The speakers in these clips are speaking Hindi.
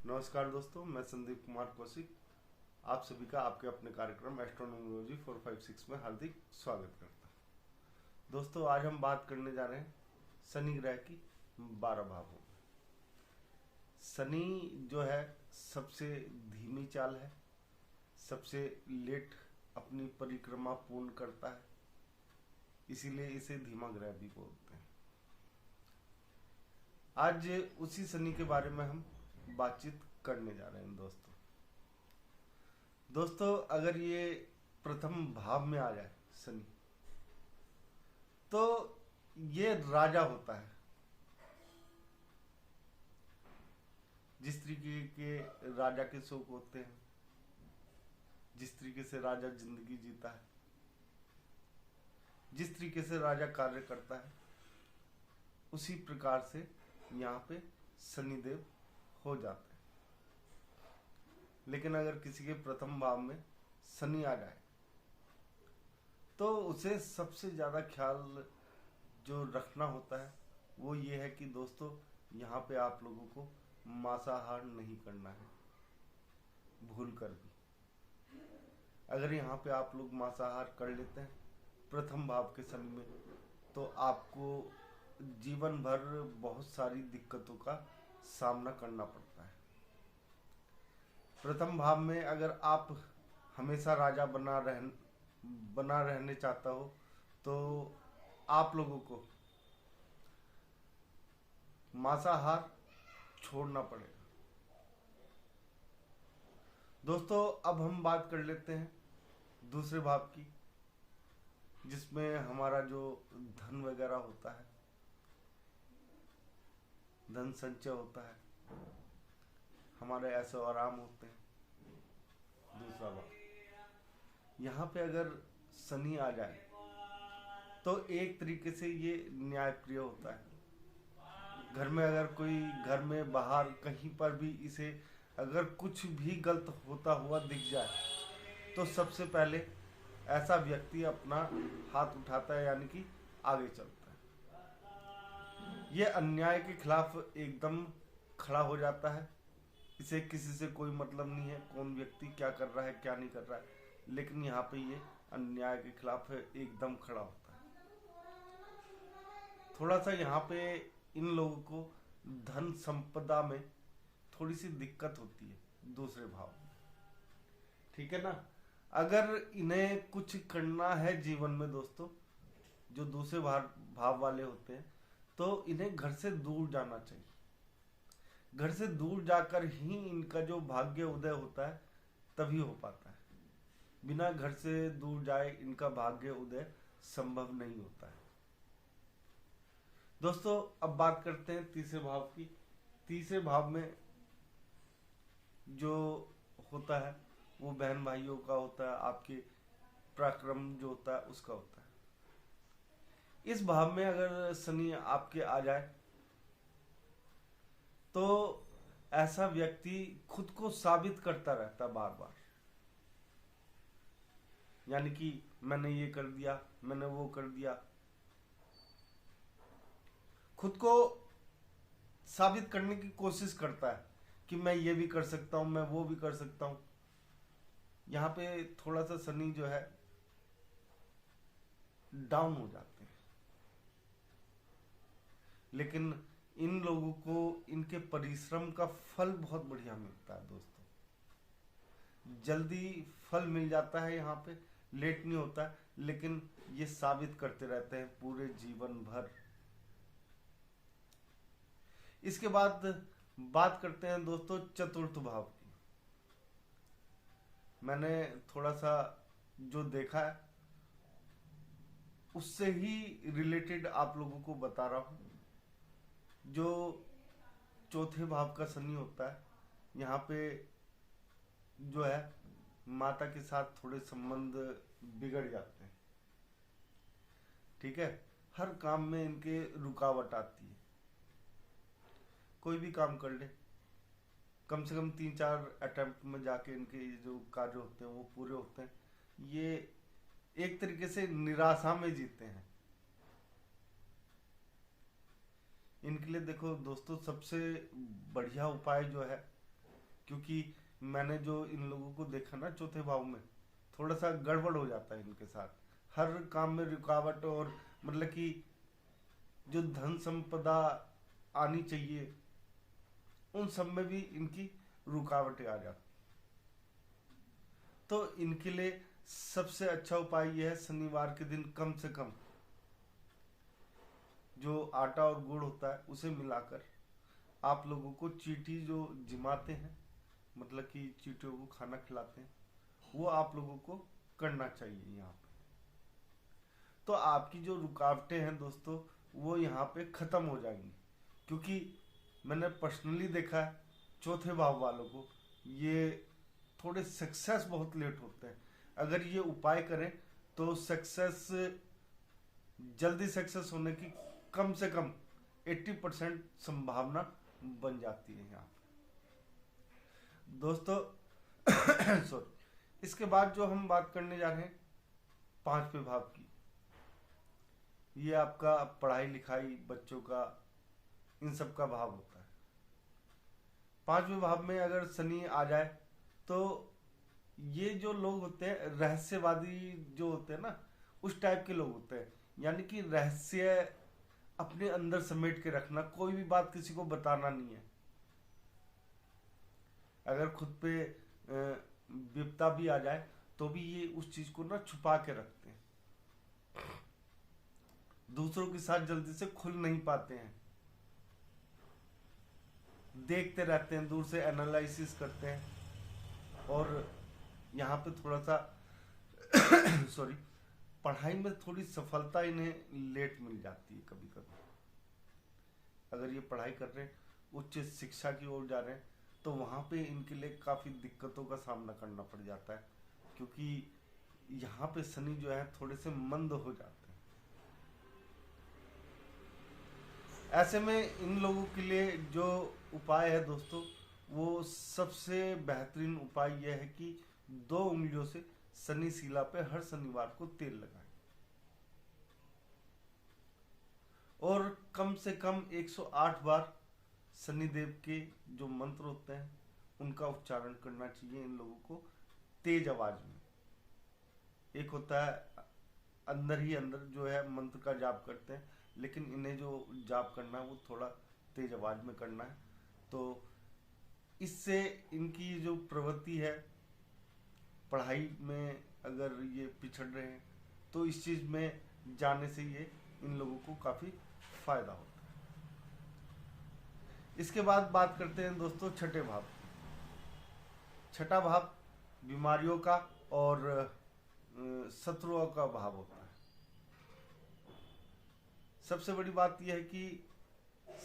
नमस्कार दोस्तों, मैं संदीप कुमार कौशिक आप सभी का आपके अपने कार्यक्रम एस्ट्रोनोमोलॉजी 456 में हार्दिक स्वागत करता हूं। दोस्तों, आज हम बात करने जा रहे हैं शनि ग्रह की 12 भावों में। शनि जो है सबसे धीमी चाल है, सबसे लेट अपनी परिक्रमा पूर्ण करता है, इसीलिए इसे धीमा ग्रह भी बोलते हैं। आज उसी शनि के बारे में हम बातचीत करने जा रहे हैं। दोस्तों अगर ये प्रथम भाव में आ जाए शनि, तो ये राजा होता है। जिस तरीके के राजा के शौक होते हैं, जिस तरीके से राजा जिंदगी जीता है, जिस तरीके से राजा कार्य करता है, उसी प्रकार से यहाँ पे शनिदेव हो जाते हैं। लेकिन अगर किसी के प्रथम भाव में शनि आ जाए, तो उसे सबसे ज्यादा ख्याल जो रखना होता है वो ये है कि दोस्तों, यहाँ पे आप लोगों को मांसाहार नहीं करना है, भूल कर भी। अगर यहाँ पे आप लोग मांसाहार कर लेते हैं प्रथम भाव के शनि में, तो आपको जीवन भर बहुत सारी दिक्कतों का सामना करना पड़ता है। प्रथम भाव में अगर आप हमेशा राजा बना रहने चाहता हो, तो आप लोगों को मांसाहार छोड़ना पड़ेगा। दोस्तों, अब हम बात कर लेते हैं दूसरे भाव की, जिसमें हमारा जो धन वगैरह होता है, धन संचय होता है, हमारे ऐसे आराम होते हैं। दूसरा भाव, यहाँ पे अगर शनि आ जाए तो एक तरीके से ये न्यायप्रिय होता है। घर में अगर कोई, घर में बाहर कहीं पर भी इसे अगर कुछ भी गलत होता हुआ दिख जाए, तो सबसे पहले ऐसा व्यक्ति अपना हाथ उठाता है, यानी कि आगे चलता है। ये अन्याय के खिलाफ एकदम खड़ा हो जाता है। इसे किसी से कोई मतलब नहीं है कौन व्यक्ति क्या कर रहा है क्या नहीं कर रहा है, लेकिन यहाँ पे ये अन्याय के खिलाफ एकदम खड़ा होता है। थोड़ा सा यहाँ पे इन लोगों को धन संपदा में थोड़ी सी दिक्कत होती है दूसरे भाव में, ठीक है ना। अगर इन्हें कुछ करना है जीवन में दोस्तों, जो दूसरे भाव वाले होते हैं, तो इन्हें घर से दूर जाना चाहिए। घर से दूर जाकर ही इनका जो भाग्य उदय होता है तभी हो पाता है। बिना घर से दूर जाए इनका भाग्य उदय संभव नहीं होता है। दोस्तों, अब बात करते हैं तीसरे भाव की। तीसरे भाव में जो होता है वो बहन भाइयों का होता है, आपके पराक्रम जो होता है उसका होता है। इस भाव में अगर शनि आपके आ जाए, तो ऐसा व्यक्ति खुद को साबित करता रहता है बार बार, यानी कि मैंने ये कर दिया, मैंने वो कर दिया। खुद को साबित करने की कोशिश करता है कि मैं ये भी कर सकता हूं, मैं वो भी कर सकता हूं। यहाँ पे थोड़ा सा शनि जो है डाउन हो जाते हैं। लेकिन इन लोगों को इनके परिश्रम का फल बहुत बढ़िया मिलता है दोस्तों। जल्दी फल मिल जाता है, यहाँ पे लेट नहीं होता है, लेकिन ये साबित करते रहते हैं पूरे जीवन भर। इसके बाद बात करते हैं दोस्तों चतुर्थ भाव की। मैंने थोड़ा सा जो देखा है उससे ही रिलेटेड आप लोगों को बता रहा हूं। जो चौथे भाव का शनि होता है, यहाँ पे जो है माता के साथ थोड़े संबंध बिगड़ जाते हैं, ठीक है। हर काम में इनके रुकावट आती है। कोई भी काम कर ले, कम से कम 3-4 अटेम्प्ट में जाके इनके जो कार्य होते हैं वो पूरे होते हैं। ये एक तरीके से निराशा में जीते हैं। इनके लिए देखो दोस्तों, सबसे बढ़िया उपाय जो है क्योंकि मैंने जो इन लोगों को देखा ना चौथे भाव में, थोड़ा सा गड़बड़ हो जाता है इनके साथ, हर काम में रुकावट, और मतलब कि जो धन संपदा आनी चाहिए उन सब में भी इनकी रुकावटें आ जाती। तो इनके लिए सबसे अच्छा उपाय यह है, शनिवार के दिन कम से कम जो आटा और गुड़ होता है उसे मिलाकर आप लोगों को चींटी जो जिमाते हैं, मतलब कि चींटियों को खाना खिलाते हैं, वो आप लोगों को करना चाहिए यहाँ पे। तो आपकी जो रुकावटें हैं दोस्तों वो यहाँ पे खत्म हो जाएंगी, क्योंकि मैंने पर्सनली देखा है चौथे भाव वालों को ये थोड़े सक्सेस बहुत लेट होते हैं। अगर ये उपाय करें तो सक्सेस, जल्दी सक्सेस होने की कम से कम 80% संभावना बन जाती है यहाँ पे दोस्तों। सॉरी, इसके बाद जो हम बात करने जा रहे हैं 5वें भाव की, ये आपका पढ़ाई लिखाई, बच्चों का, इन सब का भाव होता है। 5वें भाव में अगर शनि आ जाए तो ये जो लोग होते हैं रहस्यवादी जो होते हैं ना, उस टाइप के लोग होते हैं, यानी कि रहस्य अपने अंदर समेट के रखना, कोई भी बात किसी को बताना नहीं है। अगर खुद पे विपदा भी आ जाए तो भी ये उस चीज को ना छुपा के रखते हैं, दूसरों के साथ जल्दी से खुल नहीं पाते हैं, देखते रहते हैं, दूर से एनालिसिस करते हैं। और यहाँ पे थोड़ा सा सॉरी, पढ़ाई में थोड़ी सफलता इन्हें लेट मिल जाती है कभी कभी। अगर ये पढ़ाई कर रहे हैं, उच्च शिक्षा की ओर जा रहे हैं, तो वहाँ पे इनके लिए काफ़ी दिक्कतों का सामना करना पड़ जाता है, क्योंकि यहाँ पे शनि जो है थोड़े से मंद हो जाते हैं। ऐसे में इन लोगों के लिए जो उपाय है दोस्तों, वो सबसे बेहतरीन उपाय यह है कि 2 उंगलियों से शनि शिला पे हर शनिवार को तेल लगाएं, और कम से कम 108 बार शनिदेव के जो मंत्र होते हैं उनका उच्चारण करना चाहिए इन लोगों को तेज आवाज में। एक होता है अंदर ही अंदर जो है मंत्र का जाप करते हैं, लेकिन इन्हें जो जाप करना है वो थोड़ा तेज आवाज में करना है। तो इससे इनकी जो प्रवृत्ति है पढ़ाई में, अगर ये पिछड़ रहे हैं तो इस चीज में जाने से ये इन लोगों को काफी फायदा होता है। इसके बाद बात करते हैं दोस्तों छठे भाव। छठा भाव बीमारियों का और शत्रुओं का भाव होता है। सबसे बड़ी बात यह है कि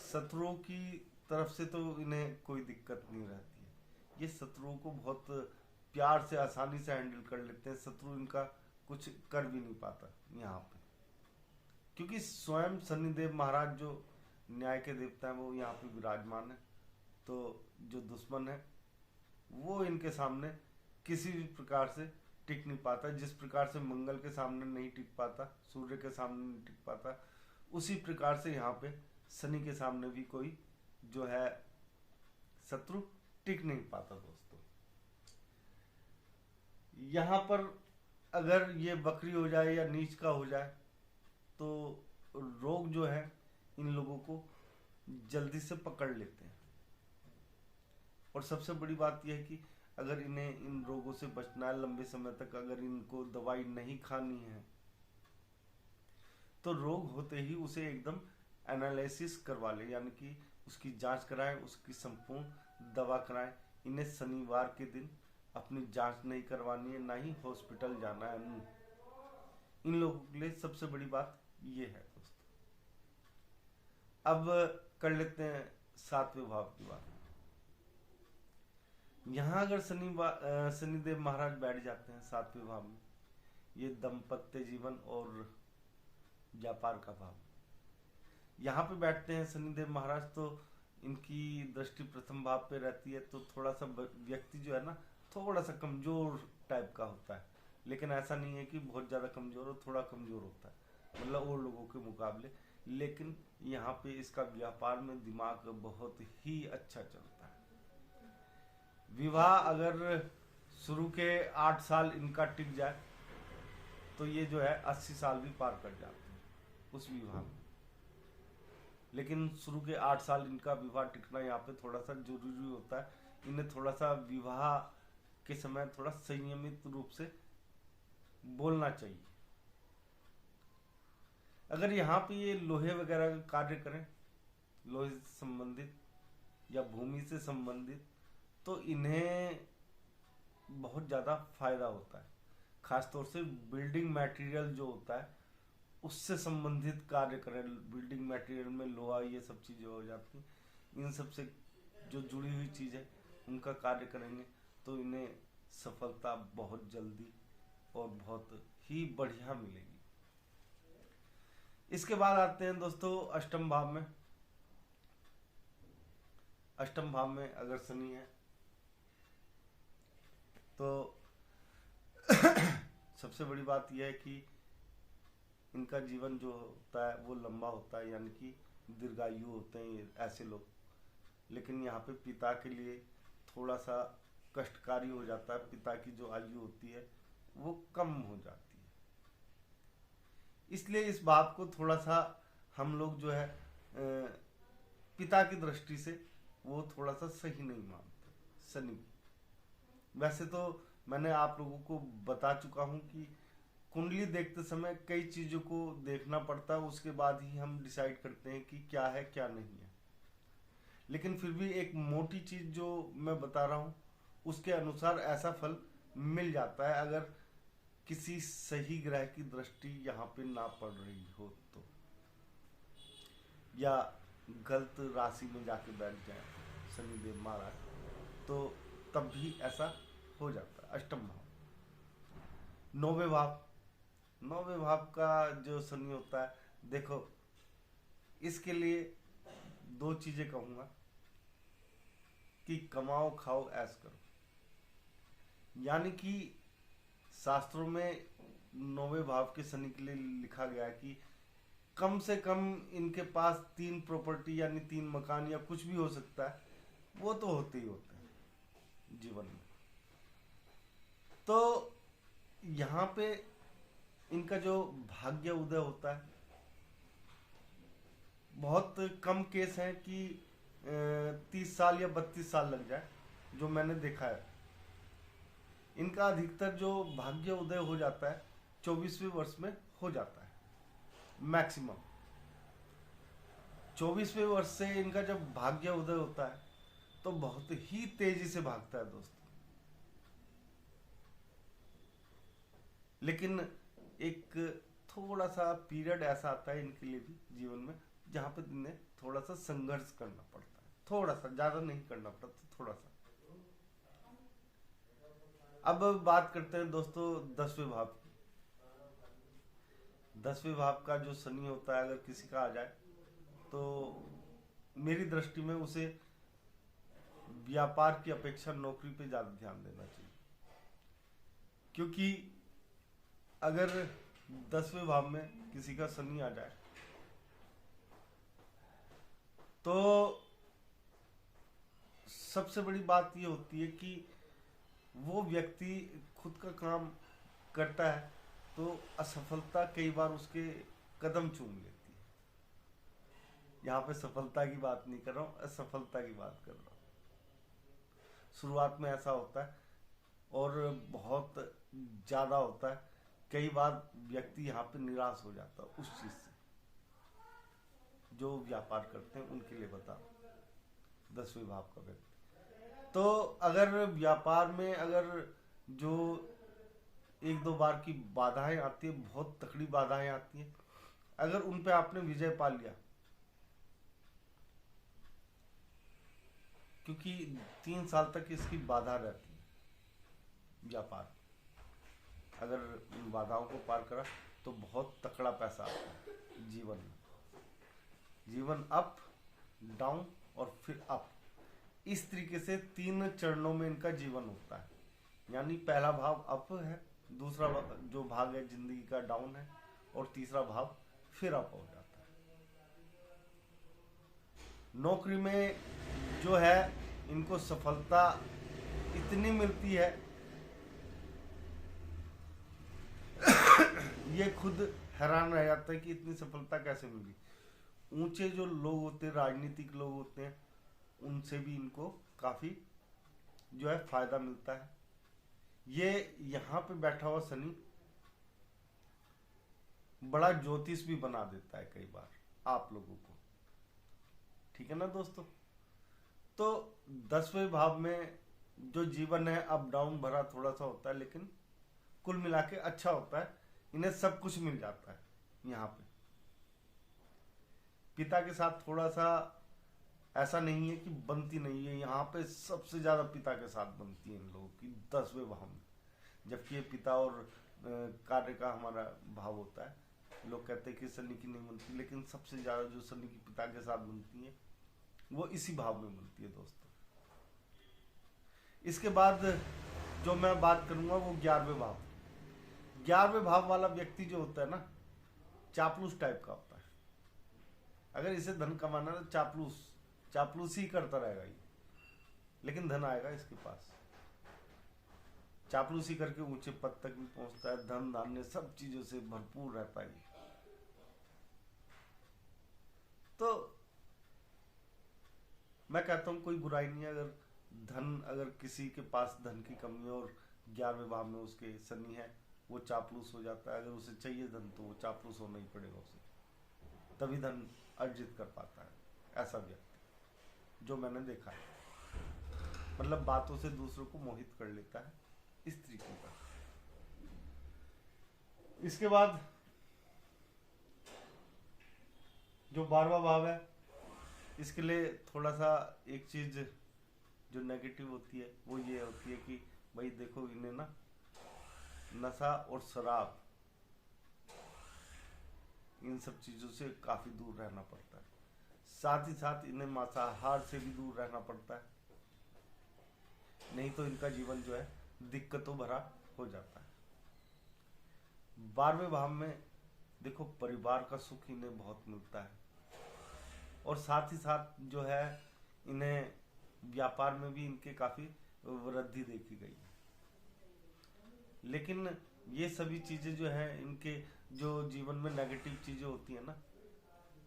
शत्रुओं की तरफ से तो इन्हें कोई दिक्कत नहीं रहती है, ये शत्रुओं को बहुत प्यार से आसानी से हैंडल कर लेते हैं, शत्रु इनका कुछ कर भी नहीं पाता यहाँ पे, क्योंकि स्वयं शनिदेव महाराज जो न्याय के देवता हैं वो यहाँ पे विराजमान है। तो जो दुश्मन है वो इनके सामने किसी भी प्रकार से टिक नहीं पाता। जिस प्रकार से मंगल के सामने नहीं टिक पाता, सूर्य के सामने नहीं टिक पाता, उसी प्रकार से यहाँ पे शनि के सामने भी कोई जो है शत्रु टिक नहीं पाता दोस्तों। यहाँ पर अगर ये बकरी हो जाए या नीच का हो जाए तो रोग जो है इन लोगों को जल्दी से पकड़ लेते हैं। और सबसे बड़ी बात यह है कि अगर इन्हें इन रोगों से बचना है लंबे समय तक, अगर इनको दवाई नहीं खानी है तो रोग होते ही उसे एकदम एनालिसिस करवा ले, यानी कि उसकी जांच कराएं, उसकी संपूर्ण दवा कराएं। इन्हें शनिवार के दिन अपनी जांच नहीं करवानी है, ना ही हॉस्पिटल जाना है। इन लोगों के लिए सबसे बड़ी बात ये है दोस्तों। अब कर लेते हैं 7वें भाव की बात। यहाँ अगर शनिदेव महाराज बैठ जाते हैं 7वें भाव में, ये दाम्पत्य जीवन और व्यापार का भाव, यहाँ पे बैठते हैं शनिदेव महाराज, तो इनकी दृष्टि प्रथम भाव पे रहती है। तो थोड़ा सा व्यक्ति जो है ना थोड़ा सा कमजोर टाइप का होता है, लेकिन ऐसा नहीं है कि बहुत ज्यादा कमजोर हो, थोड़ा कमजोर होता है मतलब और लोगों के मुकाबले। लेकिन यहाँ पे इसका व्यापार में दिमाग बहुत ही अच्छा चलता है। विवाह अगर शुरू के 8 साल इनका टिक जाए तो ये जो है 80 साल भी पार कर जाते हैं उस विवाह में। लेकिन शुरू के 8 साल इनका विवाह टिकना यहाँ पे थोड़ा सा जरूरी होता है। इन्हें थोड़ा सा विवाह के समय थोड़ा संयमित रूप से बोलना चाहिए। अगर यहाँ पे ये लोहे वगैरह का कार्य करें, लोहे से संबंधित या भूमि से संबंधित, तो इन्हें बहुत ज़्यादा फायदा होता है। खासतौर से बिल्डिंग मटेरियल जो होता है उससे संबंधित कार्य करें। बिल्डिंग मटेरियल में लोहा ये सब चीज़ें हो जाती हैं, इन सब से जो जुड़ी हुई चीज़ है उनका कार्य करेंगे तो इन्हें सफलता बहुत जल्दी और बहुत ही बढ़िया मिलेगी। इसके बाद आते हैं दोस्तों अष्टम भाव में। अष्टम भाव में अगर शनि है तो सबसे बड़ी बात यह है कि इनका जीवन जो होता है वो लंबा होता है, यानी कि दीर्घायु होते हैं ऐसे लोग। लेकिन यहाँ पे पिता के लिए थोड़ा सा कष्टकारी हो जाता है। पिता की जो आयु होती है वो कम हो जाती है, इसलिए इस बात को थोड़ा सा हम लोग जो है पिता की दृष्टि से वो थोड़ा सा सही नहीं मानते शनि। वैसे तो मैंने आप लोगों को बता चुका हूँ कि कुंडली देखते समय कई चीज़ों को देखना पड़ता है, उसके बाद ही हम डिसाइड करते हैं कि क्या है क्या नहीं है। लेकिन फिर भी एक मोटी चीज़ जो मैं बता रहा हूँ उसके अनुसार ऐसा फल मिल जाता है अगर किसी सही ग्रह की दृष्टि यहाँ पे ना पड़ रही हो तो, या गलत राशि में जाके बैठ जाए शनिदेव महाराज, तो तब भी ऐसा हो जाता है। अष्टम भाव। नौवें भाव। नौवें भाव का जो शनि होता है, देखो इसके लिए दो चीजें कहूंगा कि कमाओ खाओ ऐश करो। यानी कि शास्त्रों में नौवें भाव के शनि के लिए लिखा गया है कि कम से कम इनके पास 3 प्रॉपर्टी यानी 3 मकान या कुछ भी हो सकता है, वो तो होते ही होते हैं जीवन में। तो यहाँ पे इनका जो भाग्य उदय होता है, बहुत कम केस हैं कि 30 साल या 32 साल लग जाए, जो मैंने देखा है। इनका अधिकतर जो भाग्य उदय हो जाता है 24वें वर्ष में हो जाता है मैक्सिमम। 24वें वर्ष से इनका जब भाग्य उदय होता है तो बहुत ही तेजी से भागता है दोस्तों। लेकिन एक थोड़ा सा पीरियड ऐसा आता है इनके लिए भी जीवन में जहां पे इन्हें थोड़ा सा संघर्ष करना पड़ता है, थोड़ा सा, ज्यादा नहीं करना पड़ता, थोड़ा सा। अब बात करते हैं दोस्तों 10वें भाव की। 10वें भाव का जो शनि होता है अगर किसी का आ जाए तो मेरी दृष्टि में उसे व्यापार की अपेक्षा नौकरी पे ज्यादा ध्यान देना चाहिए। क्योंकि अगर 10वें भाव में किसी का शनि आ जाए तो सबसे बड़ी बात ये होती है कि वो व्यक्ति खुद का काम करता है तो असफलता कई बार उसके कदम चूम लेती है। यहाँ पे सफलता की बात नहीं कर रहा हूँ, असफलता की बात कर रहा हूँ। शुरुआत में ऐसा होता है और बहुत ज्यादा होता है। कई बार व्यक्ति यहाँ पे निराश हो जाता है उस चीज से। जो व्यापार करते हैं उनके लिए बता, 10वें भाव का व्यक्ति तो अगर व्यापार में अगर जो 1-2 बार की बाधाएं आती है, बहुत तकड़ी बाधाएं आती हैं, अगर उन पे आपने विजय पा लिया, क्योंकि 3 साल तक इसकी बाधा रहती है व्यापार, अगर उन बाधाओं को पार करा तो बहुत तकड़ा पैसा आता है जीवन में। जीवन अप डाउन और फिर अप, इस तरीके से 3 चरणों में इनका जीवन होता है। यानी पहला भाव अप है, दूसरा जो भाग है जिंदगी का डाउन है, और तीसरा भाव फिर अप हो जाता है। नौकरी में जो है इनको सफलता इतनी मिलती है ये खुद हैरान रह जाता है कि इतनी सफलता कैसे मिली। ऊंचे जो लोग होते हैं, राजनीतिक लोग होते हैं, उनसे भी इनको काफी जो है फायदा मिलता है। ये यहाँ पे बैठा हुआ शनि बड़ा ज्योतिष भी बना देता है कई बार आप लोगों को, ठीक है ना दोस्तों। तो 10वें भाव में जो जीवन है अप डाउन भरा थोड़ा सा होता है, लेकिन कुल मिला के अच्छा होता है। इन्हें सब कुछ मिल जाता है। यहाँ पे पिता के साथ थोड़ा सा ऐसा नहीं है कि बनती नहीं है, यहाँ पे सबसे ज्यादा पिता के साथ बनती है इन लोगों की 10वें भाव में। जबकि ये पिता और कार्य का हमारा भाव होता है। लोग कहते हैं कि शनि की नहीं बनती, लेकिन सबसे ज्यादा जो शनि की पिता के साथ बनती है वो इसी भाव में बनती है दोस्तों। इसके बाद जो मैं बात करूंगा वो 11वें भाव। 11वें भाव वाला व्यक्ति जो होता है ना, चापलूस टाइप का होता है। अगर इसे धन कमाना है तो चापलूस ही करता रहेगा ये, लेकिन धन आएगा इसके पास। चापलूसी करके ऊंचे पद तक भी पहुंचता है, धन धान्य सब चीजों से भरपूर रहता है। तो मैं कहता हूं कोई बुराई नहीं है अगर किसी के पास धन की कमी है और 11वें भाव में उसके शनि है, वो चापलूस हो जाता है। अगर उसे चाहिए धन तो वो चापलूस होना ही पड़ेगा उसे, तभी धन अर्जित कर पाता है। ऐसा व्यक्ति जो मैंने देखा है, मतलब बातों से दूसरों को मोहित कर लेता है, इस तरीके का। इसके बाद जो 12वां भाव है, इसके लिए थोड़ा सा एक चीज जो नेगेटिव होती है वो ये होती है कि भाई देखो इन्हें ना नशा और शराब इन सब चीजों से काफी दूर रहना पड़ता है। साथ ही साथ इन्हें मांसाहार से भी दूर रहना पड़ता है, नहीं तो इनका जीवन जो है दिक्कतों भरा हो जाता है। 12वें भाव में देखो परिवार का सुख इन्हें बहुत मिलता है, और साथ ही साथ जो है इन्हें व्यापार में भी इनके काफी वृद्धि देखी गई है। लेकिन ये सभी चीजें जो है इनके जो जीवन में नेगेटिव चीजें होती है ना,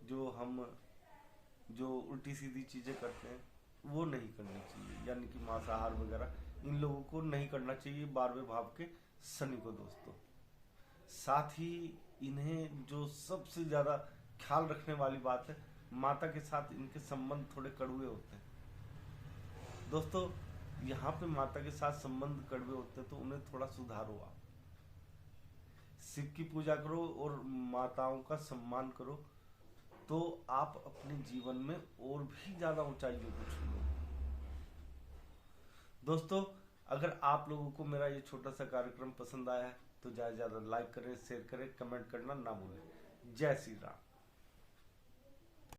जो हम जो उल्टी सीधी चीजें करते हैं वो नहीं करनी चाहिए, यानी कि मांसाहार वगैरह इन लोगों को नहीं करना चाहिए 12वें भाव के शनि को दोस्तों। साथ ही इन्हें जो सबसे ज्यादा ख्याल रखने वाली बात है, माता के साथ इनके संबंध थोड़े कड़वे होते हैं दोस्तों। यहाँ पे माता के साथ संबंध कड़वे होते हैं तो उन्हें थोड़ा सुधारो। आप शिव की पूजा करो और माताओं का सम्मान करो, तो आप अपने जीवन में और भी ज्यादा ऊंचाइयों को छूओ दोस्तों। अगर आप लोगों को मेरा ये छोटा सा कार्यक्रम पसंद आया है तो ज्यादा से ज्यादा लाइक करें, शेयर करें, कमेंट करना ना भूलें। जय श्री राम।